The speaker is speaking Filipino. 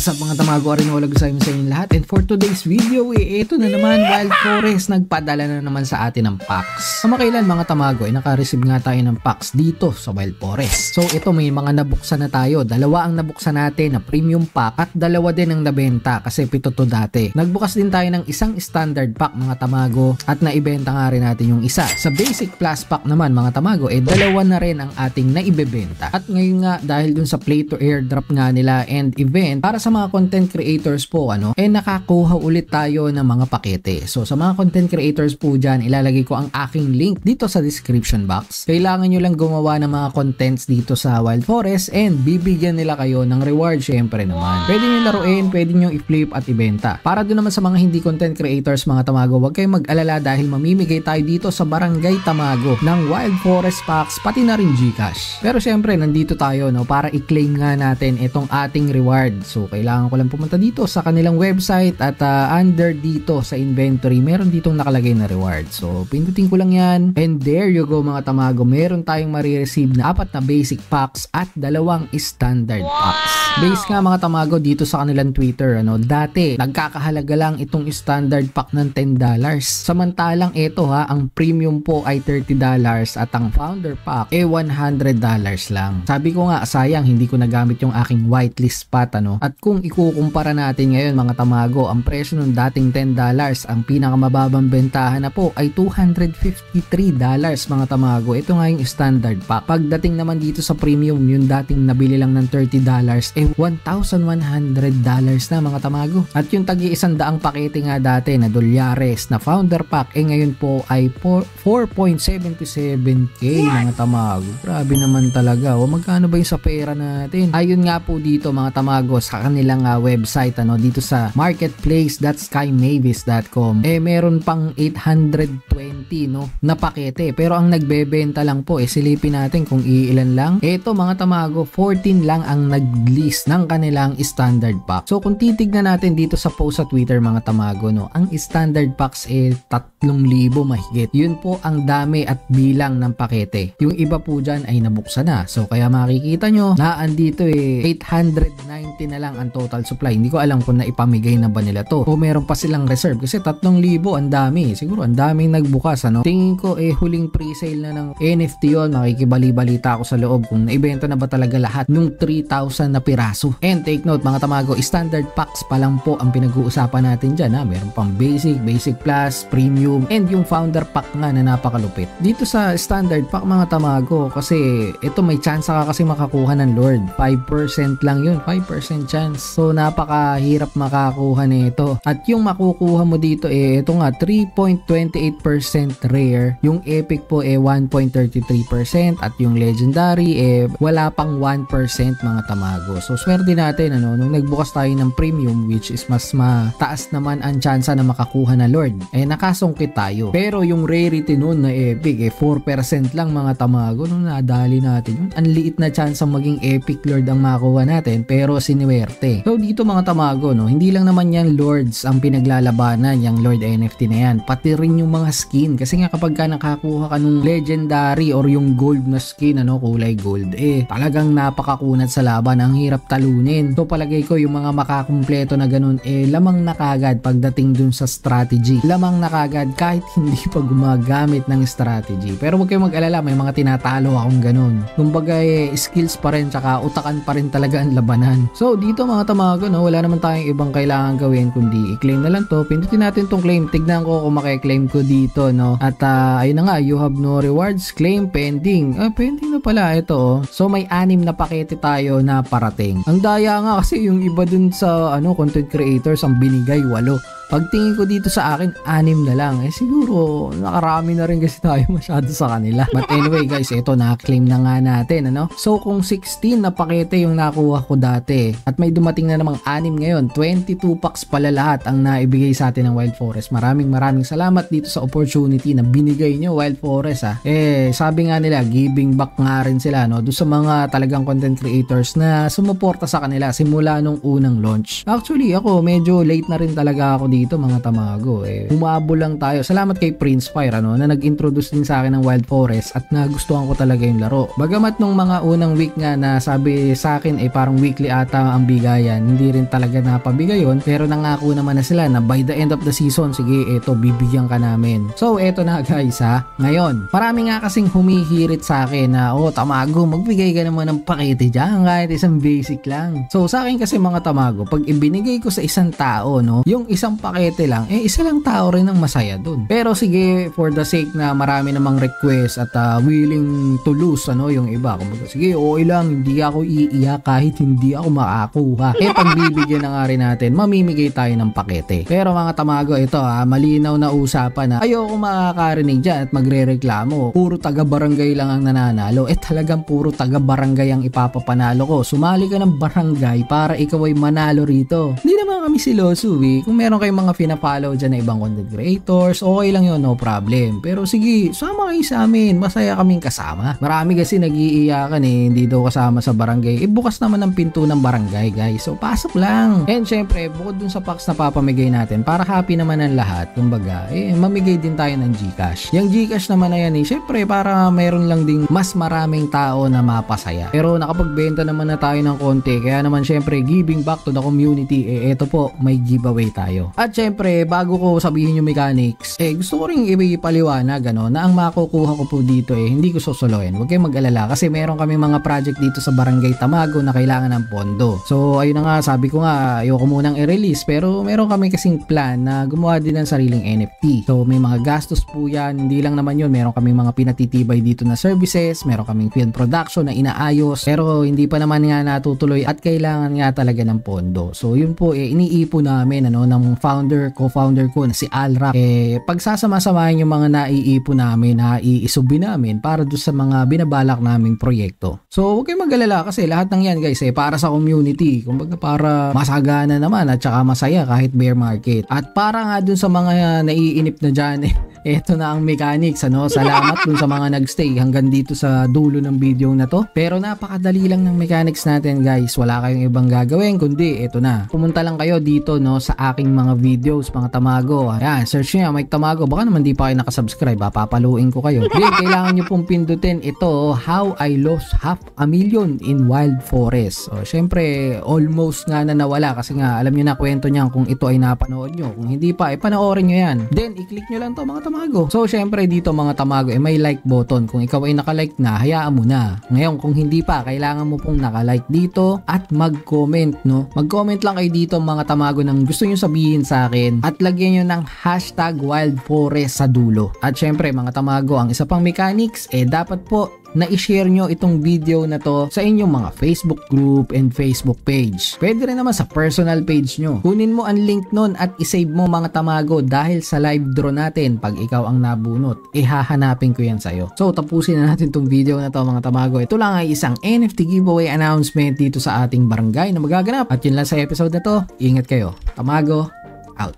What's up mga tamago, Arinola Gusayo sa inyo lahat. And for today's video, ito na naman, Wild Forest nagpadala na naman sa atin ng packs. Kamakailan mga tamago, naka-receive nga tayo ng packs dito sa Wild Forest. So ito, may mga nabuksan na tayo. Dalawa ang nabuksan natin na premium pack at dalawa din ang nabenta kasi 7 to dati. Nagbukas din tayo ng isang standard pack mga tamago at naibenta nga rin natin yung isa. Sa basic plus pack naman mga tamago, dalawa na rin ang ating naibebenta. At ngayon nga, dahil dun sa play to airdrop nga nila and event, para sa mga content creators po nakakuha ulit tayo ng mga pakete. So sa mga content creators po dyan, ilalagay ko ang aking link dito sa description box. Kailangan nyo lang gumawa ng mga contents dito sa Wild Forest and bibigyan nila kayo ng reward syempre naman. Pwede nyo laruin, pwede nyo i-flip at ibenta. Para doon naman sa mga hindi content creators mga tamago, huwag kayong mag-alala dahil mamimigay tayo dito sa Barangay Tamago ng Wild Forest packs pati na rin Gcash. Pero syempre nandito tayo para i-claim nga natin itong ating reward. So kailangan ko lang pumunta dito sa kanilang website at under dito sa inventory meron ditong nakalagay na reward. So pindutin ko lang yan and there you go mga tamago, meron tayong marireceive na 4 na basic packs at 2 standard packs. Base nga mga tamago dito sa kanilang Twitter, dati nagkakahalaga lang itong standard pack ng $10. Samantalang ito ang premium po ay $30 at ang founder pack $100 lang. Sabi ko nga sayang hindi ko nagamit yung aking whitelist spot at kung ikukumpara natin ngayon mga tamago, ang presyo ng dating $10, ang pinakamababang bentahan na po ay $253 mga tamago. Ito nga yung standard pack. Pagdating naman dito sa premium, yung dating nabili lang ng $30 $1,100 na mga tamago. At yung tagi-100 pakete nga dati na dolyares na founder pack ngayon po ay 4.77k mga tamago. Grabe naman talaga. Magkano ba yung sa pera natin? Ayun nga po dito mga tamago sa kanilang website dito sa marketplace.skymavis.com meron pang 820 na pakete. Pero ang nagbebenta lang po silipin natin kung iilan lang. Ito mga tamago, 14 lang ang nag-list ng kanilang standard pack. So kung titignan natin dito sa post sa Twitter mga tamago, ang standard packs 3,000 mahigit. Yun po ang dami at bilang ng pakete. Yung iba po dyan ay nabuksan na. So kaya makikita nyo na andito 890 na lang ang total supply. Hindi ko alam kung naipamigay na ba nila to o meron pa silang reserve kasi 3,000 ang dami. Siguro ang daming nagbukas Tingin ko huling pre-sale na ng NFT yon. Makikibali-balita ako sa loob kung naibenta na ba talaga lahat nung 3,000 na piraso. And take note mga tamago, standard packs pa lang po ang pinag-uusapan natin dyan meron pang basic, basic plus, premium and yung founder pack nga na napakalupit. Dito sa standard pack mga tamago, kasi ito may chance ka kasi makakuha ng Lord. 5% lang yun, 5% chance. So napakahirap makakuha nito. At yung makukuha mo dito ito nga 3.28% rare. Yung epic po 1.33% at yung legendary wala pang 1% mga tamago. So swerte natin nung nagbukas tayo ng premium, which is mas mataas naman ang chance na makakuha na Lord, nakasungkit tayo. Pero yung rarity nun na epic 4% lang mga tamago nung nadali natin yun. Ang liit na chance ang maging epic Lord ang makuha natin pero siniwerte. So dito mga tamago hindi lang naman yan Lords ang pinaglalabanan, yung Lord NFT na yan, pati rin yung mga skin. Kasi nga kapag ka nakakuha ka nung legendary or yung gold na skin kulay gold talagang napakakunat sa laban, ang hirap talunin. So palagay ko yung mga makakumpleto na ganun lamang na kagad pagdating dun sa strategy. Lamang na kagad kahit hindi pa gumagamit ng strategy. Pero huwag kayong mag-alala, may mga tinatalo akong ganun. Kumbaga skills pa rin tsaka utakan pa rin talaga ang labanan. So dito mga tamago wala naman tayong ibang kailangan gawin kundi i-claim na lang to. Pindutin natin tong claim. Tignan ko kung maki-claim ko dito At ayun na nga, you have no rewards, claim pending. Pending na pala ito So may 6 na pakete tayo na parating. Ang daya nga kasi yung iba dun sa content creators ang binigay 8. Pagtingin ko dito sa akin, 6 na lang. Siguro, nakarami na rin kasi tayo masyado sa kanila. But anyway guys, ito na-claim na nga natin, So kung 16 na pakete yung nakuha ko dati, at may dumating na namang 6 ngayon, 22 packs pala lahat ang naibigay sa atin ng Wild Forest. Maraming salamat dito sa opportunity na binigay nyo Wild Forest sabi nga nila, giving back nga rin sila doon sa mga talagang content creators na sumuporta sa kanila simula nung unang launch. Actually ako, medyo late na rin talaga ako dito mga tamago. Humabol lang tayo. Salamat kay Prince Fire na nag-introduce din sa akin ng Wild Forest at nagustuhan ko talaga yung laro. Bagamat nung mga unang week nga na sabi sa akin parang weekly ata ang bigayan, hindi rin talaga napabigay yun, pero nangako naman na sila na by the end of the season, sige eto bibigyan ka namin. So eto na guys ngayon, marami nga kasing humihirit sa akin na tamago, magbigay ka naman ng pakete dyan kahit isang basic lang. So sa akin kasi mga tamago, pag ibinigay ko sa isang tao yung isang pakete lang, isa lang tao rin ang masaya dun. Pero sige, for the sake na marami namang request at willing to lose yung iba, kumbaga sige okay lang, hindi ako iiyak kahit hindi ako makakuha. Pagbibigyan na nga rin natin, mamimigay tayo ng pakete. Pero mga tamago, ito malinaw na usapan na ayoko makakarinig dyan at magre-reklamo puro taga-barangay lang ang nananalo. Talagang puro taga-barangay ang ipapapanalo ko. Sumali ka ng barangay para ikaw ay manalo rito. Hindi naman kami siloso kung meron kayong mga fina-follow dyan na ibang content creators, okay lang yun, no problem. Pero sige, sama kayo sa amin, masaya kaming kasama. Marami kasi nag-iiyakan hindi daw kasama sa barangay. Bukas naman ang pinto ng barangay guys, so pasok lang. And syempre, bukod dun sa packs na papamigay natin, para happy naman ang lahat, kumbaga mamigay din tayo ng Gcash. Yung Gcash naman na yan syempre para meron lang ding mas maraming tao na mapasaya. Pero nakapagbenta naman na tayo ng konti, kaya naman syempre giving back to the community, eto po, may giveaway tayo. At syempre, bago ko sabihin yung mechanics, gusto ko rin ipaliwanag na ang makukuha ko po dito hindi ko susuluin. Huwag kayong mag-alala kasi meron kami mga project dito sa Barangay Tamago na kailangan ng pondo. So ayun na nga, sabi ko nga ayoko munang i-release, pero meron kami kasing plan na gumawa din ng sariling NFT. So may mga gastos po yan, hindi lang naman yun, meron kaming mga pinatitibay dito na services, meron kaming film production na inaayos, pero hindi pa naman nga natutuloy at kailangan nga talaga ng pondo. So yun po iniipon namin ng co-founder ko na si Alra. Pagsasama-samahin yung mga naiipon namin, iisubi namin para doon sa mga binabalak naming proyekto. So huwag kayong mag-alala kasi lahat ng yan guys para sa community, kumbaga para masagana naman at saka masaya kahit bear market. At para nga dun sa mga naiinip na dyan eto na ang mechanics salamat dun sa mga nagstay hanggang dito sa dulo ng video na to. Pero napakadali lang ng mechanics natin guys, wala kayong ibang gagawin kundi eto na, pumunta lang kayo dito sa aking mga videos mga tamago. Ayan, search nyo Mike Tamago, baka naman di pa kayo nakasubscribe, papaluin ko kayo. Kailangan nyo pong pindutin ito, How I Lost $500,000 in Wild Forest. Syempre almost nga na nawala kasi nga alam nyo na kwento niyan kung ito ay napanood nyo. Kung hindi pa panoorin nyo yan, then i-click nyo lang to mga tamago. So syempre dito mga tamago may like button. Kung ikaw ay nakalike na, hayaan mo na. Ngayon kung hindi pa, kailangan mo pong nakalike dito at mag-comment mag-comment lang kayo dito mga tamago ng gusto nyo sabihin sa akin at lagyan nyo ng hashtag Wild Forest sa dulo. At syempre mga tamago, ang isa pang mechanics dapat po na i-share nyo itong video na to sa inyong mga Facebook group and Facebook page. Pwede rin naman sa personal page nyo. Kunin mo ang link nun at isave mo mga tamago dahil sa live draw natin pag ikaw ang nabunot, hahanapin ko yan sa'yo. So tapusin na natin itong video na to mga tamago. Ito lang ay isang NFT giveaway announcement dito sa ating barangay na magaganap. At yun lang sa episode na to. Ingat kayo. Tamago out.